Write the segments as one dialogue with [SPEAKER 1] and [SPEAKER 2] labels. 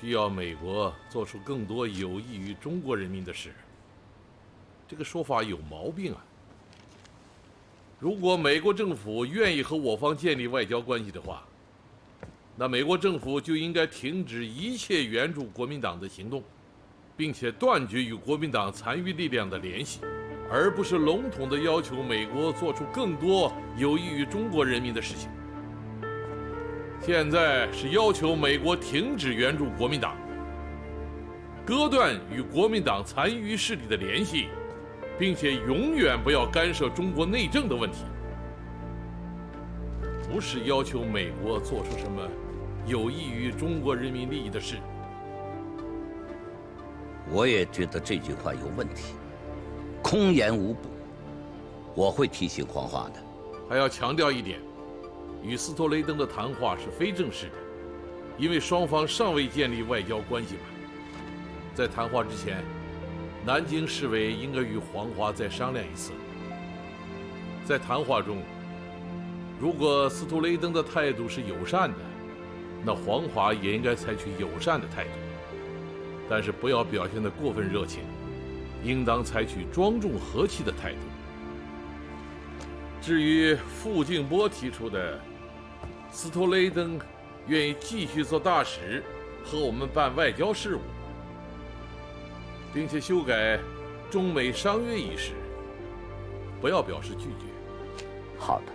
[SPEAKER 1] 需要美国做出更多有益于中国人民的事。这个说法有毛病啊！如果美国政府愿意和我方建立外交关系的话，那美国政府就应该停止一切援助国民党的行动，并且断绝与国民党残余力量的联系，而不是笼统地要求美国做出更多有益于中国人民的事情。现在是要求美国停止援助国民党，割断与国民党残余势力的联系，并且永远不要干涉中国内政的问题。不是要求美国做出什么有益于中国人民利益的事。
[SPEAKER 2] 我也觉得这句话有问题，空言无补。我会提醒黄华的。
[SPEAKER 1] 还要强调一点，与斯托雷登的谈话是非正式的，因为双方尚未建立外交关系嘛。在谈话之前，南京市委应该与黄华再商量一次。在谈话中，如果斯托雷登的态度是友善的，那黄华也应该采取友善的态度，但是不要表现得过分热情，应当采取庄重和气的态度。至于傅静波提出的斯托雷登愿意继续做大使，和我们办外交事务，并且修改中美商约一事，不要表示拒绝。
[SPEAKER 2] 好的。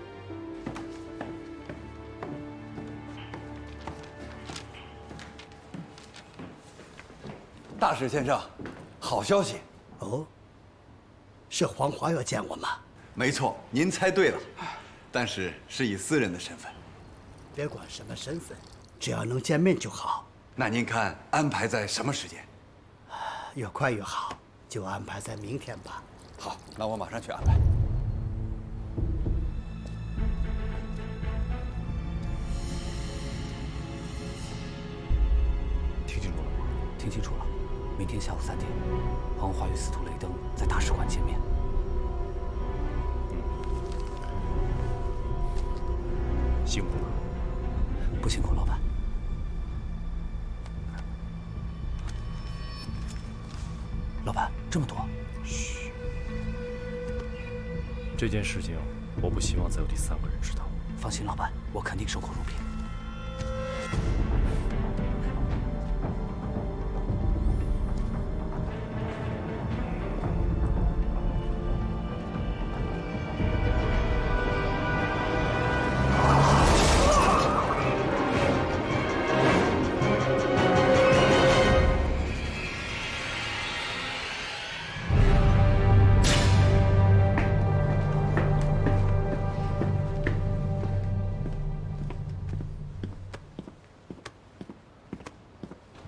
[SPEAKER 3] 大使先生，好消息！
[SPEAKER 4] 哦，是黄华要见我吗？
[SPEAKER 3] 没错，您猜对了，但是是以私人的身份。
[SPEAKER 4] 别管什么身份，只要能见面就好。
[SPEAKER 3] 那您看安排在什么时间？
[SPEAKER 4] 越快越好，就安排在明天吧。
[SPEAKER 3] 好，那我马上去安排。
[SPEAKER 5] 听清楚了吗？
[SPEAKER 6] 听清楚了，明天下午3点，黄华与斯图雷登在大使馆见面。
[SPEAKER 5] 辛苦了。
[SPEAKER 6] 不辛苦，老板。老板，这么多。
[SPEAKER 5] 嘘。这件事情，我不希望再有第3个人知道。
[SPEAKER 6] 放心，老板，我肯定守口如瓶。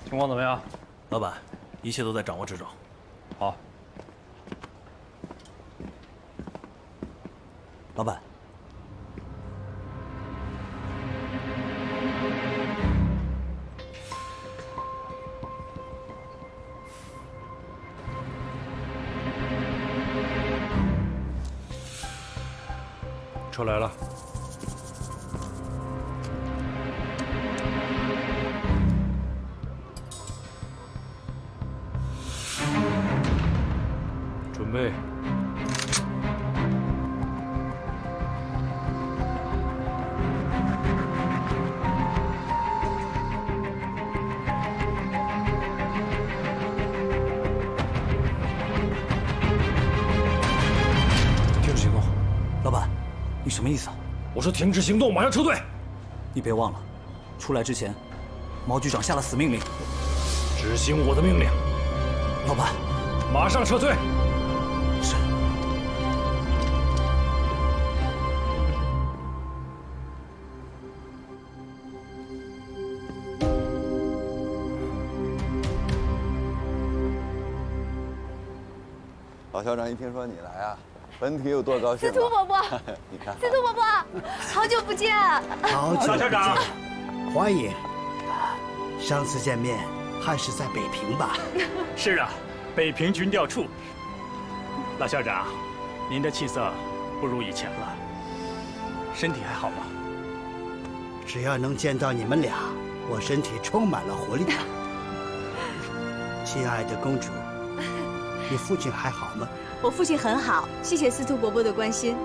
[SPEAKER 5] 情况怎么样？
[SPEAKER 7] 老板，一切都在掌握之中。
[SPEAKER 5] 好。
[SPEAKER 6] 老板，
[SPEAKER 5] 车来了。准备。停止行动。
[SPEAKER 6] 老板，你什么意思啊？
[SPEAKER 5] 我说停止行动，马上撤退。
[SPEAKER 6] 你别忘了，出来之前，毛局长下了死命令。
[SPEAKER 5] 执行我的命令。
[SPEAKER 6] 老板，
[SPEAKER 5] 马上撤退。
[SPEAKER 6] 是。
[SPEAKER 3] 老校长一听说你来啊，本体有多高兴？
[SPEAKER 8] 司徒伯伯，
[SPEAKER 3] 你看，
[SPEAKER 8] 司徒伯伯，好久不见。
[SPEAKER 4] 好久不见，
[SPEAKER 7] 大校长，
[SPEAKER 4] 欢迎。上次见面还是在北平吧？
[SPEAKER 7] 是啊，北平军调处。老校长，您的气色不如以前了，身体还好吗？
[SPEAKER 4] 只要能见到你们俩，我身体充满了活力。亲爱的公主，你父亲还好吗？
[SPEAKER 8] 我父亲很好，谢谢司徒伯伯的关心。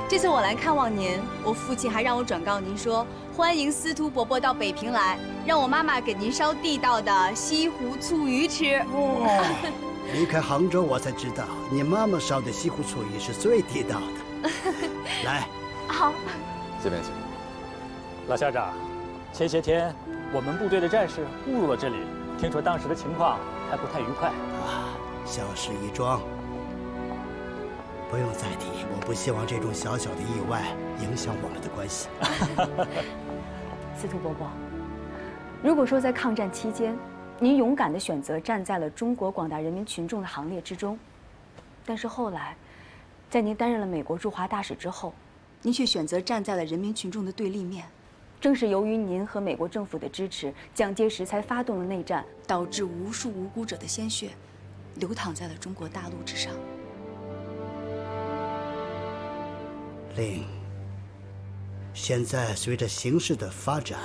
[SPEAKER 8] 这次我来看望您，我父亲还让我转告您说，欢迎司徒伯伯到北平来，让我妈妈给您烧地道的西湖醋鱼吃。
[SPEAKER 4] 离开杭州，我才知道你妈妈烧的西湖醋鱼是最地道的。来，
[SPEAKER 8] 好，
[SPEAKER 3] 这边请。
[SPEAKER 7] 老校长，前些天我们部队的战士误入了这里，听说当时的情况还不太愉快。
[SPEAKER 4] 小事一桩，不用再提。我不希望这种小小的意外影响我们的关系。
[SPEAKER 9] 司徒伯伯，如果说在抗战期间，您勇敢地选择站在了中国广大人民群众的行列之中，但是后来，在您担任了美国驻华大使之后，您却选择站在了人民群众的对立面。正是由于您和美国政府的支持，蒋介石才发动了内战，导致无数无辜者的鲜血流淌在了中国大陆之上。
[SPEAKER 4] 令，现在随着形势的发展，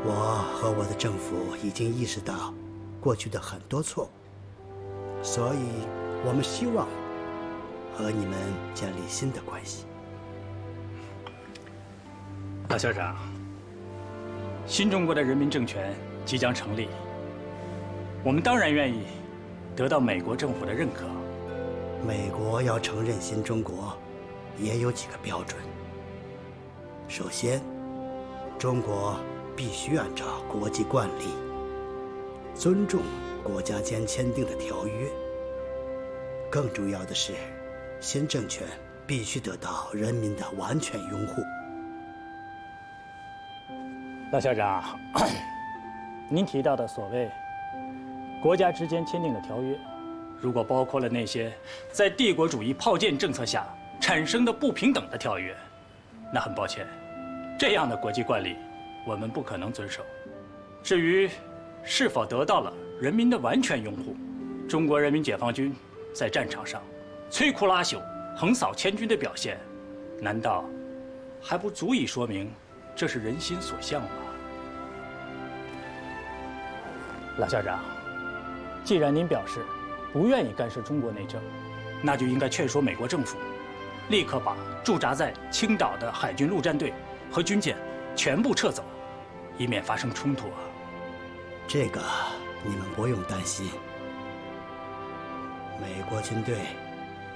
[SPEAKER 4] 我和我的政府已经意识到过去的很多错误，所以我们希望和你们建立新的关系。
[SPEAKER 7] 老校长，新中国的人民政权即将成立，我们当然愿意得到美国政府的认可。
[SPEAKER 4] 美国要承认新中国，也有几个标准。首先，中国必须按照国际惯例，尊重国家间签订的条约。更重要的是，新政权必须得到人民的完全拥护。
[SPEAKER 7] 老校长，您提到的所谓国家之间签订的条约，如果包括了那些在帝国主义炮舰政策下产生的不平等的条约，那很抱歉，这样的国际惯例我们不可能遵守。至于是否得到了人民的完全拥护，中国人民解放军在战场上摧枯拉朽、横扫千军的表现，难道还不足以说明这是人心所向吗？老校长，既然您表示不愿意干涉中国内政，那就应该劝说美国政府立刻把驻扎在青岛的海军陆战队和军舰全部撤走，以免发生冲突啊。
[SPEAKER 4] 这个你们不用担心，美国军队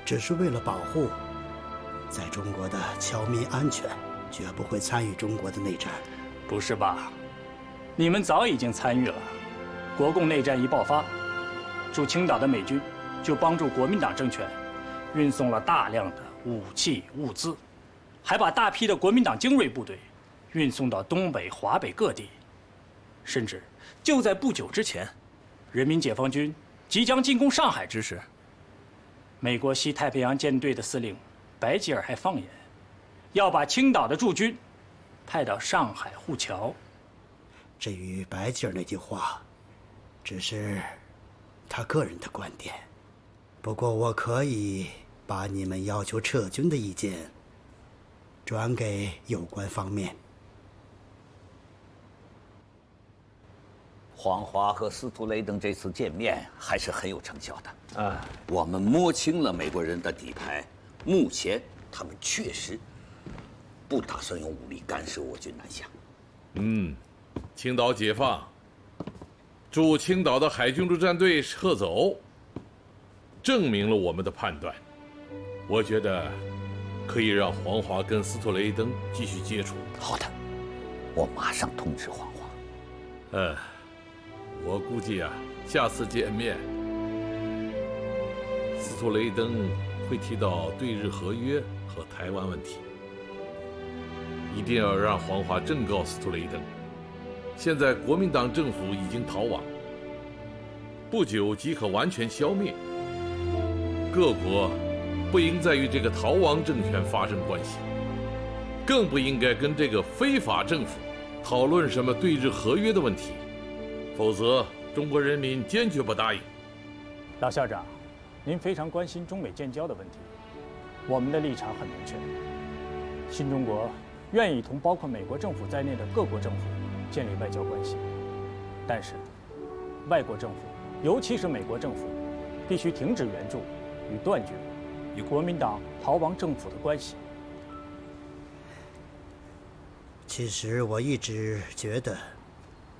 [SPEAKER 4] 只是为了保护在中国的侨民安全，绝不会参与中国的内战。
[SPEAKER 7] 不是吧？你们早已经参与了。国共内战一爆发，驻青岛的美军就帮助国民党政权运送了大量的武器物资，还把大批的国民党精锐部队运送到东北、华北各地。甚至就在不久之前，人民解放军即将进攻上海之时，美国西太平洋舰队的司令白吉尔还放言，要把青岛的驻军派到上海护侨。
[SPEAKER 4] 至于白吉尔那句话，只是他个人的观点。不过我可以把你们要求撤军的意见转给有关方面。
[SPEAKER 2] 黄华和司徒雷登这次见面还是很有成效的。我们摸清了美国人的底牌，目前他们确实不打算用武力干涉我军南下。
[SPEAKER 1] 青岛解放，驻青岛的海军陆战队撤走，证明了我们的判断。我觉得可以让黄华跟司徒雷登继续接触。
[SPEAKER 2] 好的，我马上通知黄华。
[SPEAKER 1] 我估计啊，下次见面，司徒雷登会提到对日合约和台湾问题。一定要让黄华正告司徒雷登，现在国民党政府已经逃亡，不久即可完全消灭。各国不应再与这个逃亡政权发生关系，更不应该跟这个非法政府讨论什么对日合约的问题，否则中国人民坚决不答应。
[SPEAKER 7] 老校长，您非常关心中美建交的问题，我们的立场很明确，新中国愿意同包括美国政府在内的各国政府建立外交关系，但是外国政府尤其是美国政府，必须停止援助与断绝与国民党逃亡政府的关系。
[SPEAKER 4] 其实我一直觉得，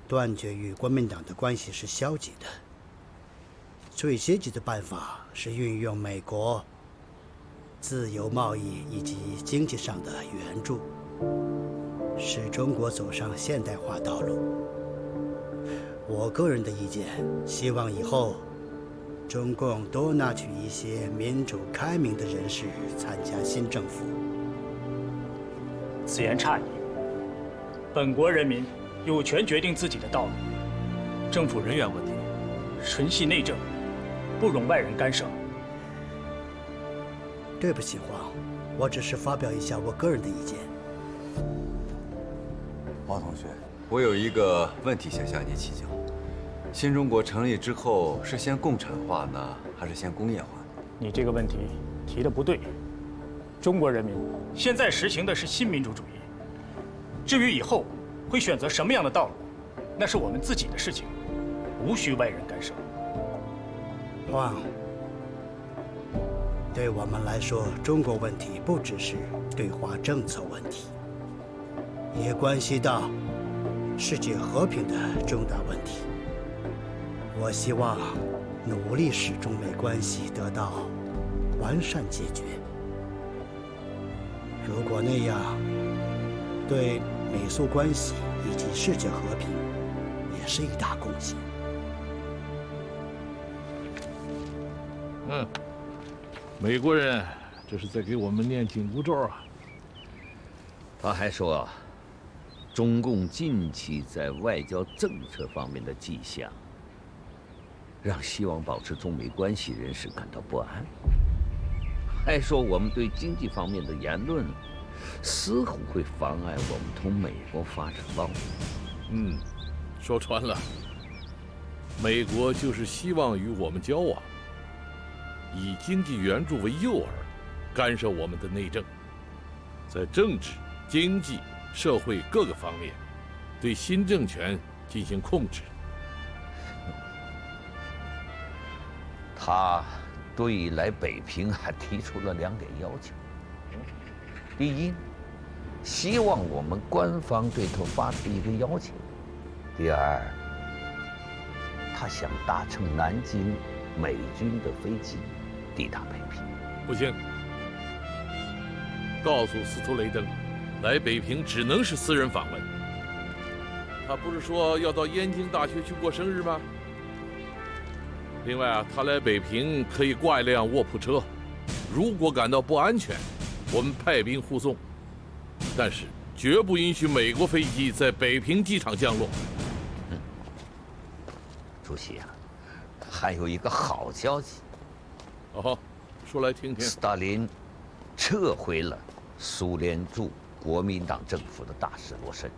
[SPEAKER 4] 断绝与国民党的关系是消极的。最积极的办法是运用美国自由贸易以及经济上的援助，使中国走上现代化道路。我个人的意见，希望以后中共多拿取一些民主开明的人士参加新政府。
[SPEAKER 7] 此言差矣。本国人民有权决定自己的道路，政府人员问题纯系内政，不容外人干涉。
[SPEAKER 4] 对不起，黄，我只是发表一下我个人的意见。
[SPEAKER 3] 黄同学，我有一个问题想向你请教：新中国成立之后，是先共产化呢，还是先工业化？
[SPEAKER 7] 你这个问题提得不对。中国人民现在实行的是新民主主义，至于以后会选择什么样的道路，那是我们自己的事情，无需外人干涉。
[SPEAKER 4] 黄，对我们来说，中国问题不只是对华政策问题，也关系到世界和平的重大问题。我希望努力使中美关系得到完善解决。如果那样，对美苏关系以及世界和平也是一大贡献。
[SPEAKER 1] 美国人这是在给我们念紧箍咒啊！
[SPEAKER 2] 他还说，中共近期在外交政策方面的迹象，让希望保持中美关系人士感到不安。还说我们对经济方面的言论，似乎会妨碍我们同美国发展贸易。
[SPEAKER 1] 说穿了，美国就是希望与我们交往，以经济援助为诱饵，干涉我们的内政，在政治、经济、社会各个方面，对新政权进行控制。
[SPEAKER 2] 他对来北平还提出了2点要求：第一，希望我们官方对他发出一个邀请；第二，他想搭乘南京美军的飞机抵达北平。
[SPEAKER 1] 不行，告诉斯图雷登，来北平只能是私人访问。他不是说要到燕京大学去过生日吗？另外啊，他来北平可以挂一辆卧铺车，如果感到不安全，我们派兵护送，但是绝不允许美国飞机在北平机场降落。
[SPEAKER 2] 主席啊，还有一个好消息。
[SPEAKER 1] 哦，说来听听。
[SPEAKER 2] 斯大林撤回了苏联驻国民党政府的大使罗申，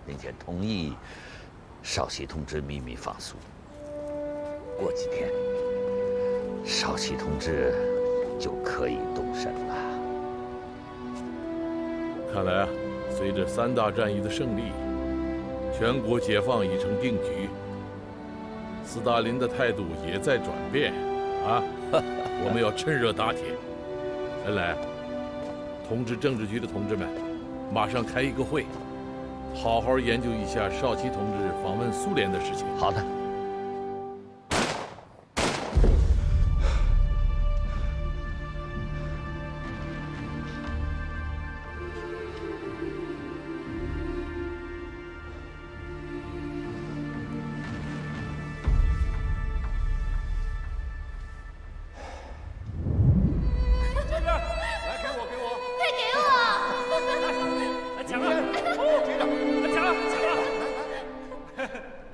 [SPEAKER 2] 并且同意少奇同志秘密放苏。过几天，少奇同志就可以动身了。
[SPEAKER 1] 看来啊，随着3大战役的胜利，全国解放已成定局。斯大林的态度也在转变，啊，我们要趁热打铁。恩来，通知政治局的同志们，马上开一个会，好好研究一下少奇同志访问苏联的事情。
[SPEAKER 2] 好的。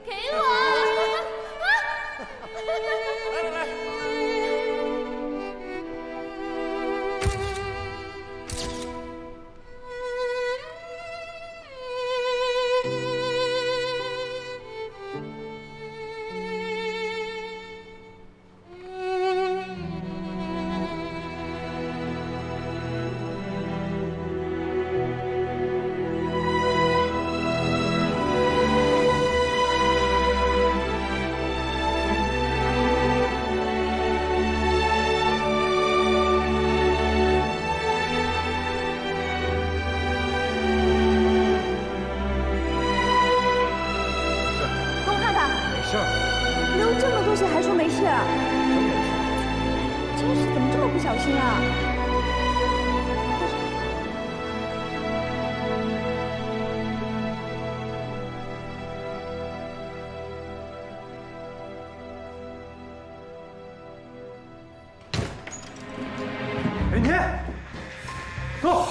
[SPEAKER 10] 给我！
[SPEAKER 5] 事儿。
[SPEAKER 9] 流这么多血还说没事？真是怎么这么不小心啊！
[SPEAKER 5] 云天，走。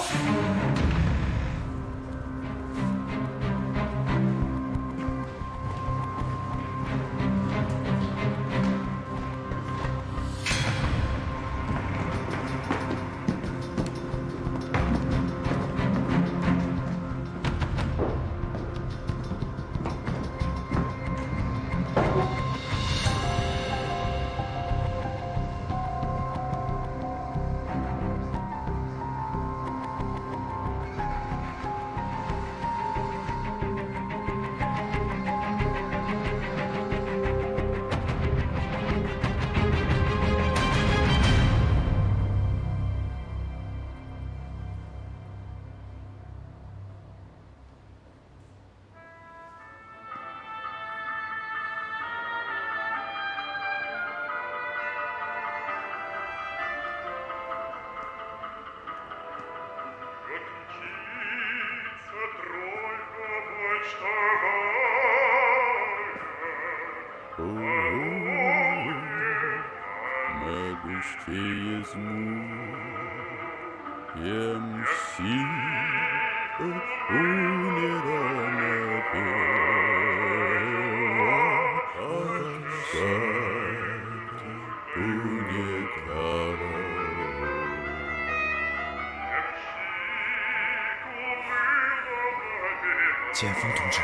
[SPEAKER 5] 剑锋同志，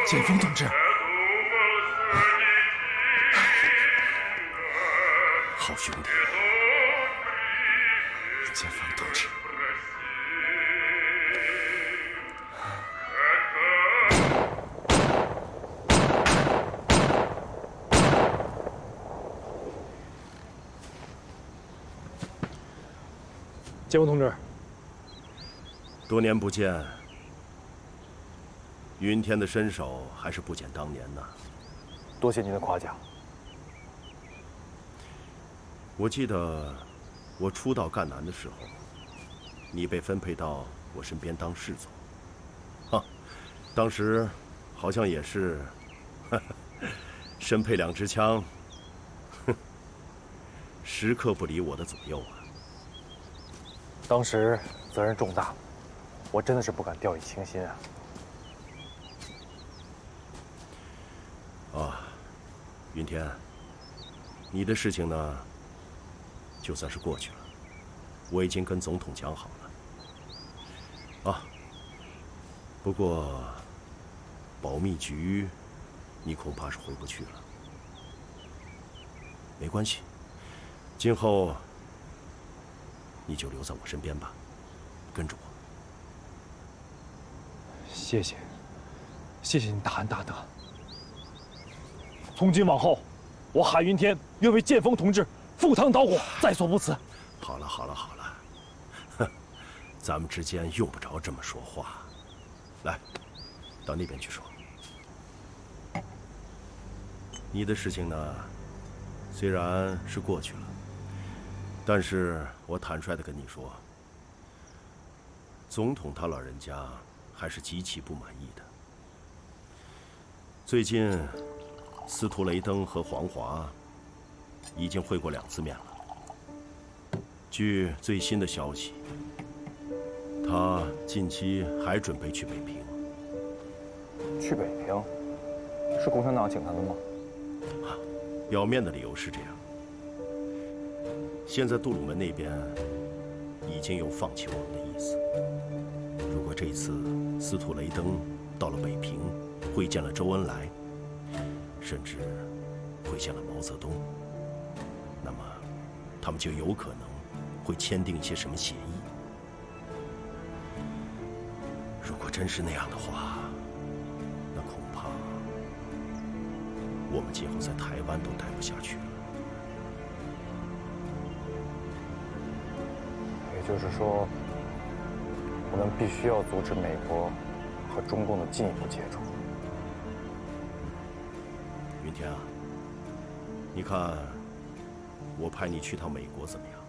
[SPEAKER 5] 剑锋同志，
[SPEAKER 10] 好兄弟，
[SPEAKER 5] 剑锋同志。剑锋同志，
[SPEAKER 10] 多年不见，云天的身手还是不减当年呐。
[SPEAKER 5] 多谢您的夸奖。
[SPEAKER 10] 我记得我初到赣南的时候，你被分配到我身边当侍从，当时好像也是身配2支枪，时刻不离我的左右啊。
[SPEAKER 5] 当时责任重大，我真的是不敢掉以轻心啊。
[SPEAKER 10] 云天，你的事情呢，就算是过去了，我已经跟总统讲好了。不过保密局，你恐怕是回不去了。没关系，今后你就留在我身边吧，跟着我。
[SPEAKER 5] 谢谢，谢谢您大恩大德。从今往后，我海云天愿为剑锋同志赴汤蹈火，在所不辞。
[SPEAKER 10] 好了，哼，咱们之间用不着这么说话。来，到那边去说。你的事情呢，虽然是过去了，但是我坦率地跟你说，总统他老人家还是极其不满意的。最近，司徒雷登和黄华已经会过2次面了。据最新的消息，他近期还准备去北平。
[SPEAKER 5] 去北平？是共产党请他的吗？
[SPEAKER 10] 表面的理由是这样。现在杜鲁门那边已经有放弃我们的意思。如果这次司徒雷登到了北平，会见了周恩来，甚至会见了毛泽东，那么他们就有可能会签订一些什么协议。如果真是那样的话，那恐怕我们今后在台湾都待不下去了。
[SPEAKER 5] 就是说，我们必须要阻止美国和中共的进一步接触。
[SPEAKER 10] 云天啊，你看，我派你去趟美国怎么样？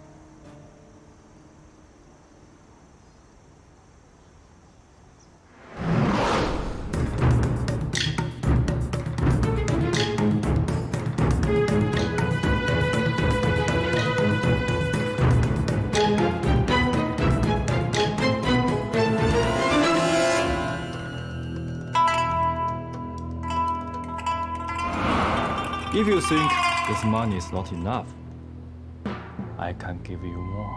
[SPEAKER 11] If you think this money is not enough, I can give you more.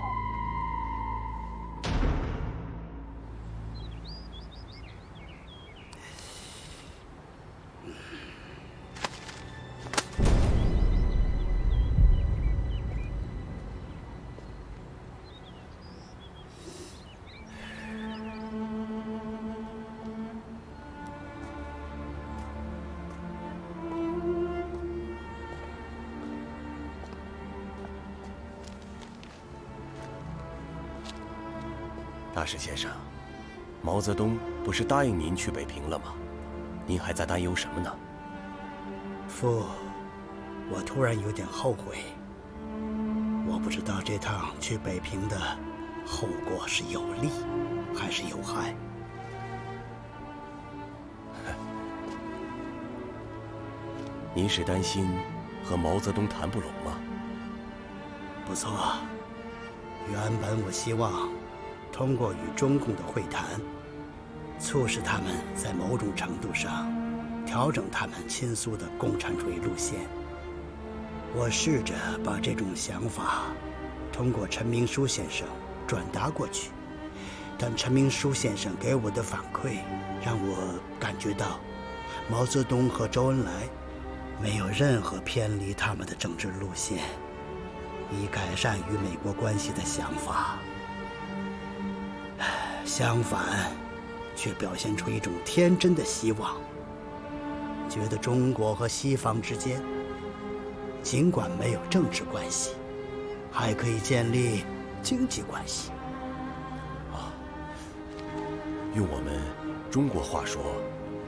[SPEAKER 10] "大使先生，毛泽东不是答应您去北平了吗？您还在担忧什么呢？
[SPEAKER 4] 父，我突然有点后悔。我不知道这趟去北平的后果是有利还是有害。
[SPEAKER 10] 您是担心和毛泽东谈不拢吗？
[SPEAKER 4] 不错，原本我希望通过与中共的会谈，促使他们在某种程度上调整他们亲苏的共产主义路线。我试着把这种想法通过陈明书先生转达过去，但陈明书先生给我的反馈让我感觉到，毛泽东和周恩来没有任何偏离他们的政治路线，以改善与美国关系的想法。相反，却表现出一种天真的希望，觉得中国和西方之间，尽管没有政治关系，还可以建立经济关系。
[SPEAKER 10] 用我们中国话说，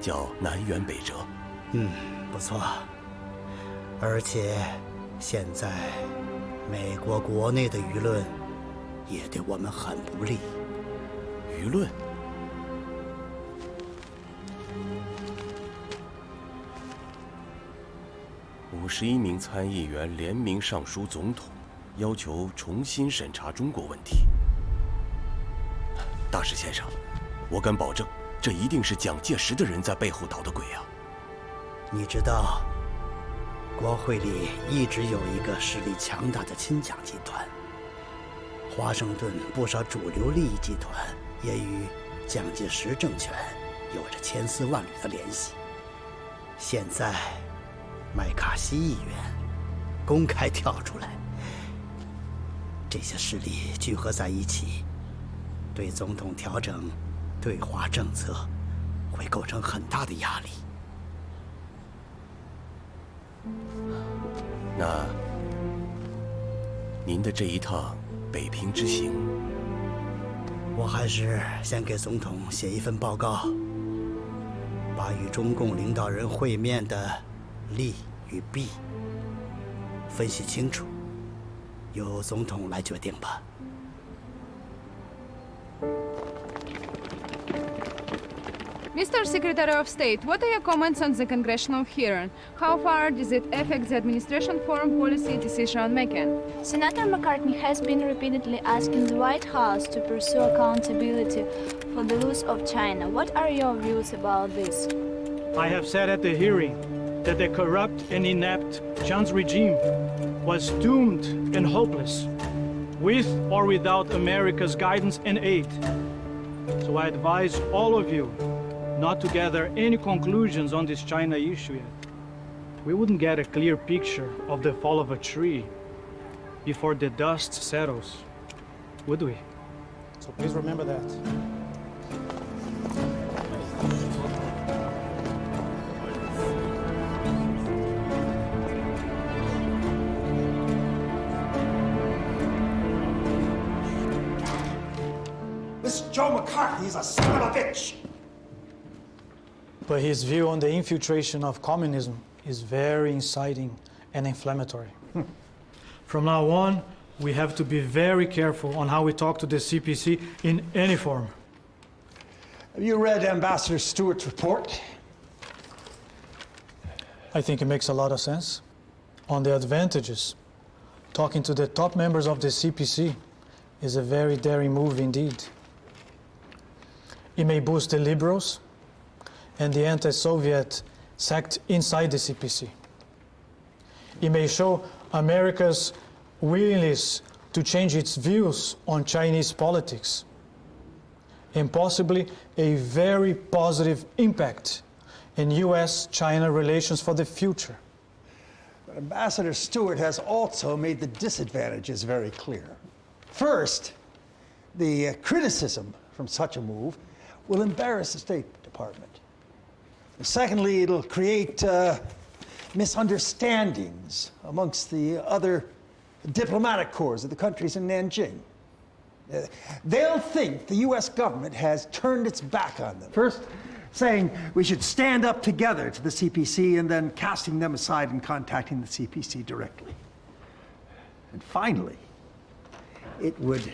[SPEAKER 10] 叫南辕北辙。
[SPEAKER 4] 不错。而且，现在美国国内的舆论也对我们很不利。
[SPEAKER 10] 舆论，51名参议员联名上书总统，要求重新审查中国问题。大使先生，我敢保证，这一定是蒋介石的人在背后捣的鬼啊！
[SPEAKER 4] 你知道，国会里一直有一个势力强大的亲蒋集团，华盛顿不少主流利益集团也与蒋介石政权有着千丝万缕的联系。现在，麦卡锡议员公开跳出来，这些势力聚合在一起，对总统调整对华政策会构成很大的压力。
[SPEAKER 10] 那您的这一趟北平之行，
[SPEAKER 4] 我还是先给总统写一份报告，把与中共领导人会面的利与弊分析清楚，由总统来决定吧。
[SPEAKER 12] Mr. Secretary of State, what are your comments on the congressional hearing? How far does it affect the administration foreign policy decision making?
[SPEAKER 13] Senator McCartney has been repeatedly asking the White House to pursue accountability for the loss of China. What are your views about this?
[SPEAKER 14] I have said at the hearing that the corrupt and inept Chiang's regime was doomed and hopeless, with or without America's guidance and aid. So I advise all of you not to gather any conclusions on this China issue yet. We wouldn't get a clear picture of the fall of a tree before the dust settles, would we?
[SPEAKER 15] So please remember that. This Joe McCarthy is a son of a bitch.
[SPEAKER 14] But his view on the infiltration of communism is very inciting and inflammatory. From now on, we have to be very careful on how we talk to the CPC in any form.
[SPEAKER 15] Have you read Ambassador Stewart's report?
[SPEAKER 14] I think it makes a lot of sense. On the advantages, talking to the top members of the CPC is a very daring move indeed. It may boost the liberals and the anti-Soviet sect inside the CPC. It may show America's willingness to change its views on Chinese politics, and possibly a very positive impact in US-China relations for the future.
[SPEAKER 15] But Ambassador Stewart has also made the disadvantages very clear. First, the criticism from such a move will embarrass the State Department. Secondly, it'll create misunderstandings amongst the other diplomatic corps of the countries in Nanjing. They'll think the US government has turned its back on them. First, saying we should stand up together to the CPC, and then casting them aside and contacting the CPC directly. And finally, it would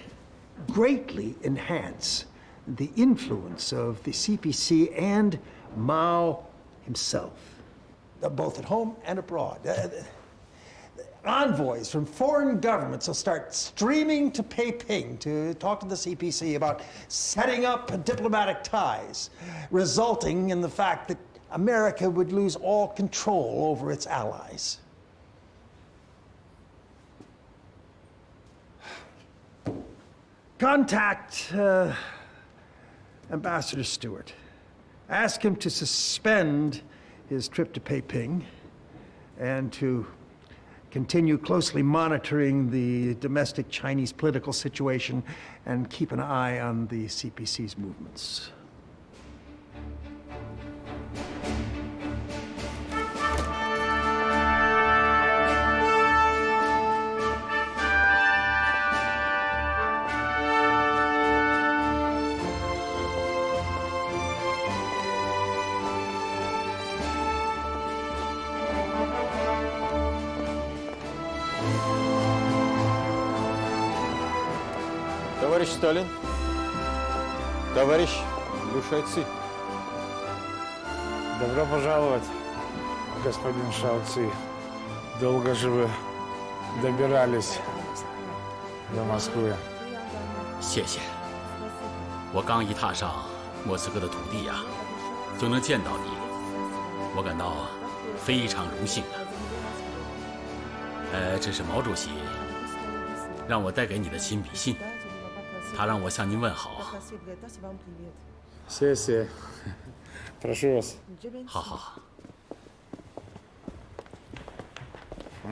[SPEAKER 15] greatly enhance the influence of the CPC and Mao himself, both at home and abroad. Envoys from foreign governments will start streaming to Peiping to talk to the CPC about setting up diplomatic ties, resulting in the fact that America would lose all control over its allies. Contact Ambassador Stewart. Ask him to suspend his trip to Peiping and to continue closely monitoring the domestic Chinese political situation and keep an eye on the CPC's movements.
[SPEAKER 16] Товарищ Сталин, товарищ Лю Шайци.
[SPEAKER 17] Добро пожаловать, господин Шаоци. Долго же вы добирались до Москвы.
[SPEAKER 6] 谢谢。我刚一踏上莫斯科的土地呀，就能见到你，我感到非常荣幸啊。这是毛主席让我带给你的亲笔信。 他让我向您问好。
[SPEAKER 17] 谢谢，прошу вас。
[SPEAKER 6] 好好。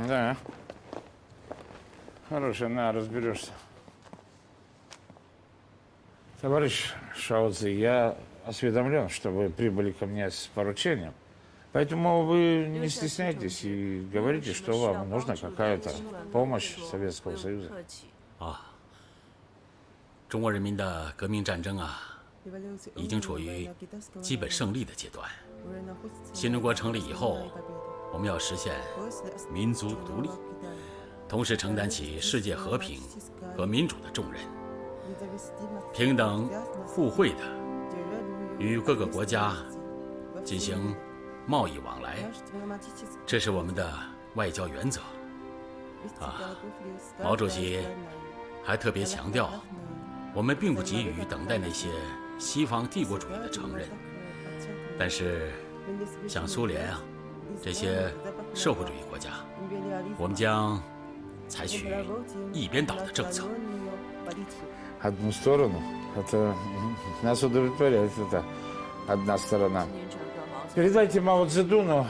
[SPEAKER 17] Да. Хорошо, на, разберешься. Товарищ Шаоци, я осведомлен, что вы прибыли ко мне с поручением. Поэтому вы не стесняйтесь и говорите, что вам нужна какая-то помощь Советского Союза.
[SPEAKER 6] 中国人民的革命战争啊，已经处于基本胜利的阶段。新中国成立以后，我们要实现民族独立，同时承担起世界和平和民主的重任，平等互惠的与各个国家进行贸易往来，这是我们的外交原则。毛主席还特别强调。 我们并不急于等待那些西方帝国主义的承认，但是像苏联啊这些社会主义国家，我们将采取一边倒的政策。
[SPEAKER 17] Одну сторону, это нас удовлетворяет, это одна сторона. Передайте Мао Цзэдуну,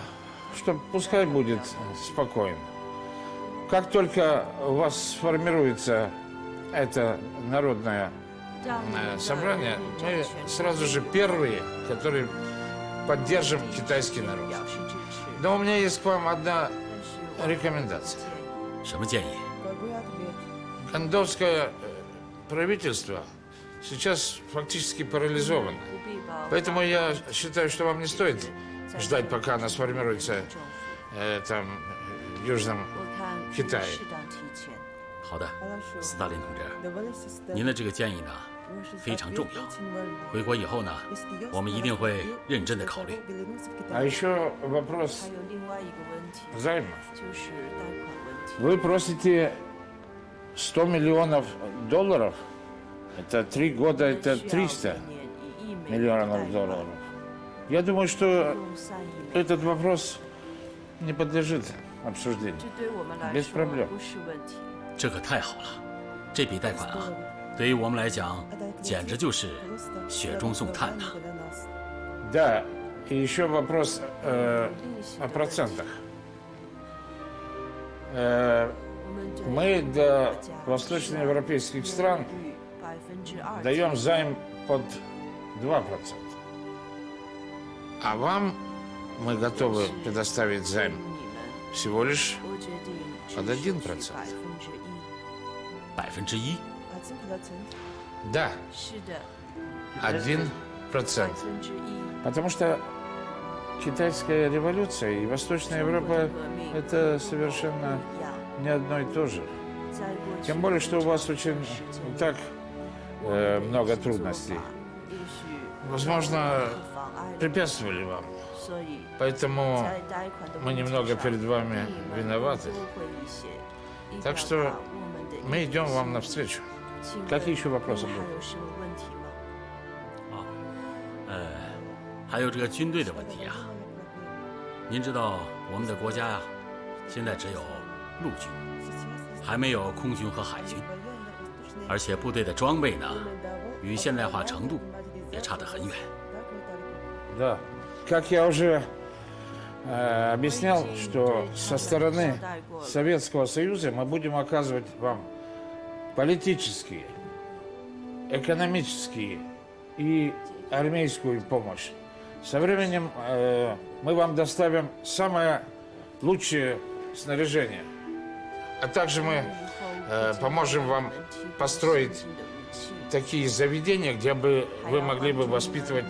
[SPEAKER 17] что пускай будет спокойно. Как только у вас сформируется это народное собрание, мы сразу же первые, которые поддержим китайский народ. Но у меня есть к вам одна рекомендация.
[SPEAKER 6] 什么建议？
[SPEAKER 17] Кондовское правительство сейчас фактически парализована. Поэтому я считаю, что вам не стоит ждать, пока она сформируется там в Южном Китае.
[SPEAKER 6] 好的，斯大林同志，您的这个建议呢非常重要。回国以后呢，我们一定会认真的考虑。
[SPEAKER 17] А еще вопрос займа. Вы просите $100 миллионов. Это 3 года, это 300 миллионов долларов. Я думаю, что этот вопрос не подлежит обсуждению. Без проблем.
[SPEAKER 6] 这可太好了，这笔贷款啊，对于我们来讲，简直就是雪中送炭呐。
[SPEAKER 17] Да, и еще вопрос о процентах. Мы для восточноевропейских стран даем займ под 2%. А вам мы готовы предоставить займ всего лишь под 1%.
[SPEAKER 6] 1%?
[SPEAKER 17] Да. 1%. Потому что китайская революция и Восточная Европа – это совершенно не одно и то же. Тем более, что у вас очень так много трудностей. Возможно, препятствовали вам. Поэтому мы немного перед вами виноваты. Так что мы идем вам навстречу. Какие еще вопросы будут?
[SPEAKER 6] 还有这个军队的问题啊。您知道我们的国家呀，现在只有陆军，还没有空军和海军，而且部队的装备呢，与现代化程度也差得很远。
[SPEAKER 17] Да. Как я уже объяснял, что со стороны Советского Союза мы будем оказывать вам политические, экономические и армейскую помощь. Со временем мы вам доставим самое лучшее снаряжение. А также мы поможем вам построить такие заведения, где бы вы могли бы воспитывать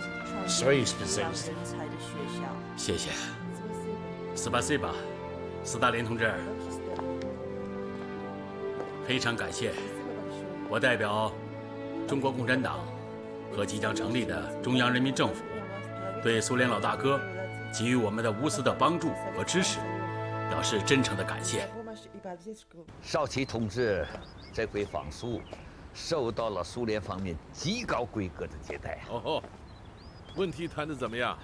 [SPEAKER 17] своих специалистов.
[SPEAKER 6] 谢谢。Спасибо，斯大林同志。非常感谢，我代表中国共产党和即将成立的中央人民政府，对苏联老大哥给予我们的无私的帮助和支持，表示真诚的感谢。
[SPEAKER 2] 少奇同志这回访苏，受到了苏联方面极高规格的接待。
[SPEAKER 1] 哦，问题谈得怎么样？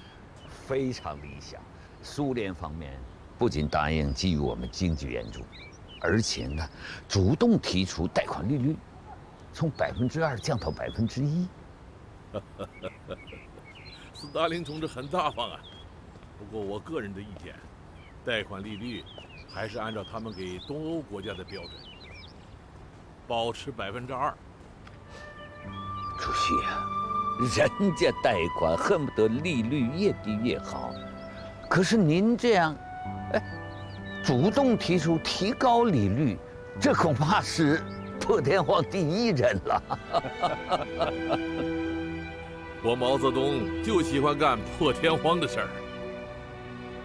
[SPEAKER 2] 非常理想。苏联方面不仅答应给予我们经济援助，而且呢，主动提出贷款利率从2%降到1%。
[SPEAKER 1] 斯大林同志很大方啊。不过我个人的意见，贷款利率还是按照他们给东欧国家的标准，保持2%。
[SPEAKER 2] 主席啊，人家贷款恨不得利率越低越好，可是您这样，主动提出提高利率，这恐怕是破天荒第一人了。
[SPEAKER 1] 我毛泽东就喜欢干破天荒的事儿。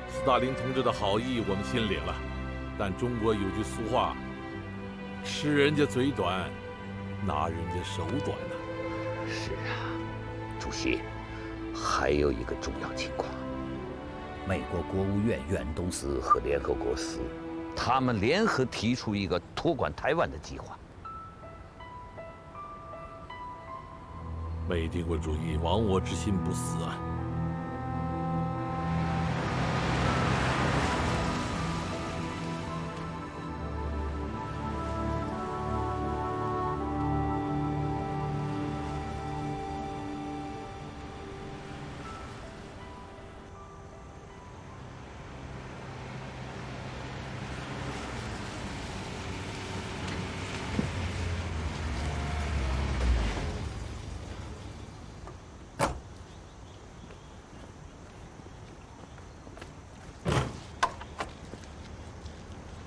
[SPEAKER 1] 斯大林同志的好意我们心领了，但中国有句俗话：吃人家嘴短，拿人家手短呐。
[SPEAKER 2] 是啊，主席，还有一个重要情况，美国国务院远东司和联合国司，他们联合提出一个托管台湾的计划。
[SPEAKER 1] 美帝国主义亡我之心不死啊！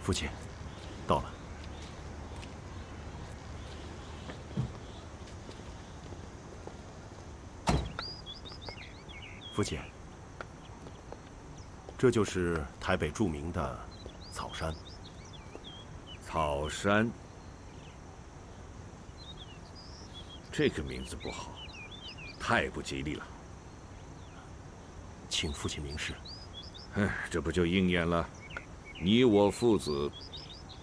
[SPEAKER 10] 父亲，到了。父亲，这就是台北著名的草山。
[SPEAKER 18] 草山，这个名字不好，太不吉利了。
[SPEAKER 10] 请父亲明示。
[SPEAKER 18] 这不就应验了你我父子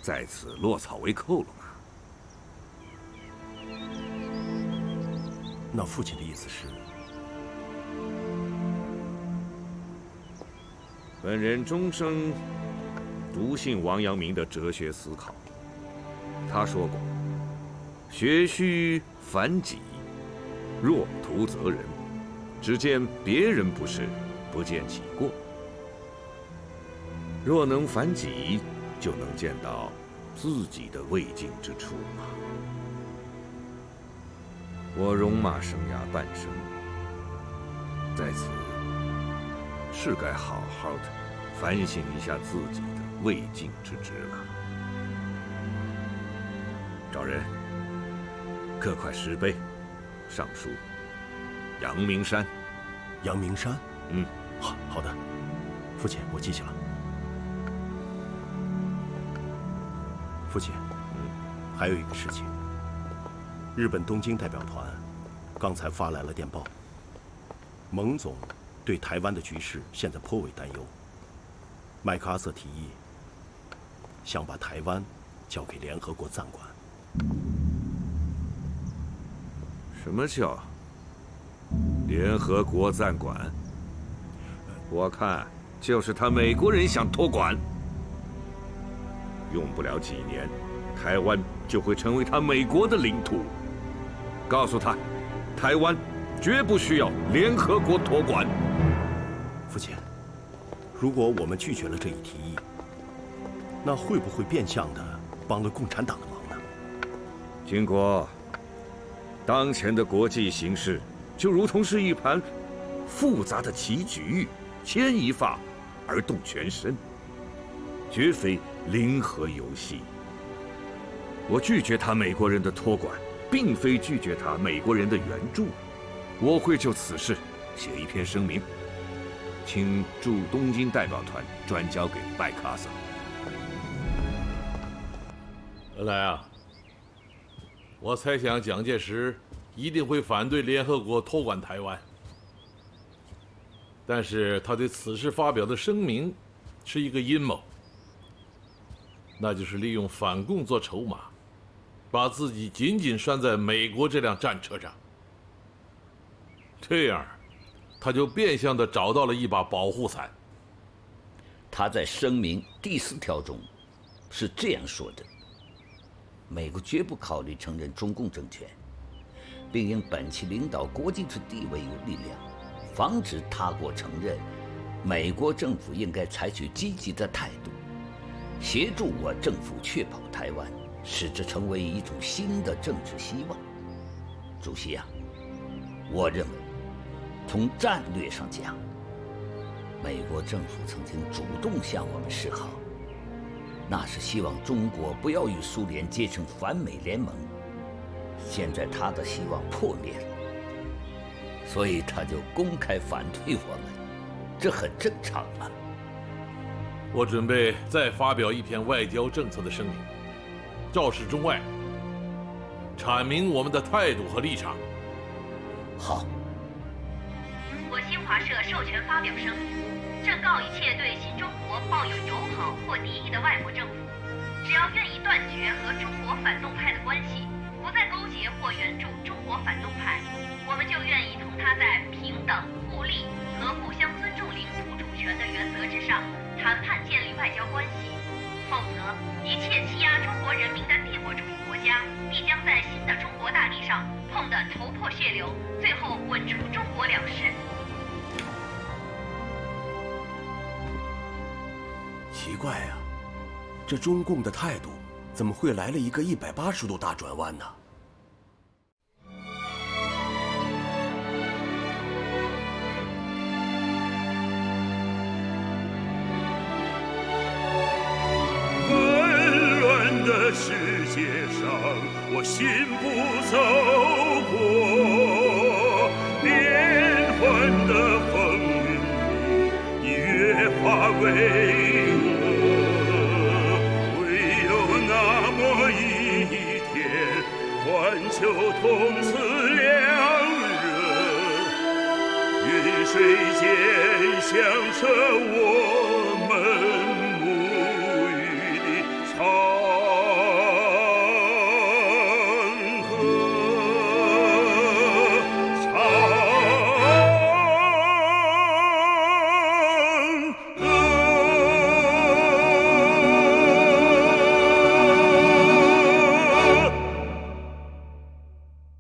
[SPEAKER 18] 在此落草为寇了吗？
[SPEAKER 10] 那父亲的意思是？
[SPEAKER 18] 本人终生笃信王阳明的哲学思考。他说过：“学须反己，若图责人，只见别人不是，不见己过。若能反己，就能见到自己的未尽之处嘛。”我戎马生涯半生，在此是该好好的反省一下自己的未尽之职了。找人，各块石碑，上书阳明山。
[SPEAKER 10] 阳明山？好的，父亲，我记下了。父亲，还有一个事情，日本东京代表团刚才发来了电报，蒙总对台湾的局势现在颇为担忧。麦克阿瑟提议想把台湾交给联合国暂管。
[SPEAKER 18] 什么叫联合国暂管？我看就是他美国人想托管。用不了几年，台湾就会成为他美国的领土。告诉他，台湾绝不需要联合国托管。
[SPEAKER 10] 父亲，如果我们拒绝了这一提议，那会不会变相的帮了共产党的忙呢？
[SPEAKER 18] 经国，当前的国际形势就如同是一盘复杂的棋局，牵一发而动全身，绝非零和游戏。我拒绝他美国人的托管，并非拒绝他美国人的援助。我会就此事写一篇声明，请驻东京代表团转交给麦克阿瑟。
[SPEAKER 1] 恩来啊，我猜想蒋介石一定会反对联合国托管台湾，但是他对此事发表的声明是一个阴谋，那就是利用反共做筹码，把自己紧紧拴在美国这辆战车上。这样，他就变相的找到了一把保护伞。
[SPEAKER 2] 他在声明第4条中是这样说的：美国绝不考虑承认中共政权，并应本其领导国际之地位与力量，防止他国承认。美国政府应该采取积极的态度，协助我政府确保台湾，使之成为一种新的政治希望。主席啊，我认为，从战略上讲，美国政府曾经主动向我们示好，那是希望中国不要与苏联结成反美联盟。现在他的希望破灭了，所以他就公开反对我们，这很正常嘛。
[SPEAKER 1] 我准备再发表一篇外交政策的声明，昭示中外，阐明我们的态度和立场。
[SPEAKER 2] 好。
[SPEAKER 19] 我新华社授权发表声明，正告一切对新中国抱有友好或敌意的外国政府，只要愿意断绝和中国反动派的关系，不再勾结或援助中国反动派，我们就愿意同他在平等、互利和互相尊重领土主权的原则之上谈判建立外交关系。否则，一切欺压中国人民的帝国主义国家必将在新的中国大地上碰得头破血流，最后滚出中国两市。
[SPEAKER 10] 奇怪呀，这中共的态度怎么会来了一个180度大转弯呢？
[SPEAKER 20] 纷乱的世界上，我心不走过，变幻的风化为唯有那么一天，环球同此两人，云水间响彻我们沐浴的潮。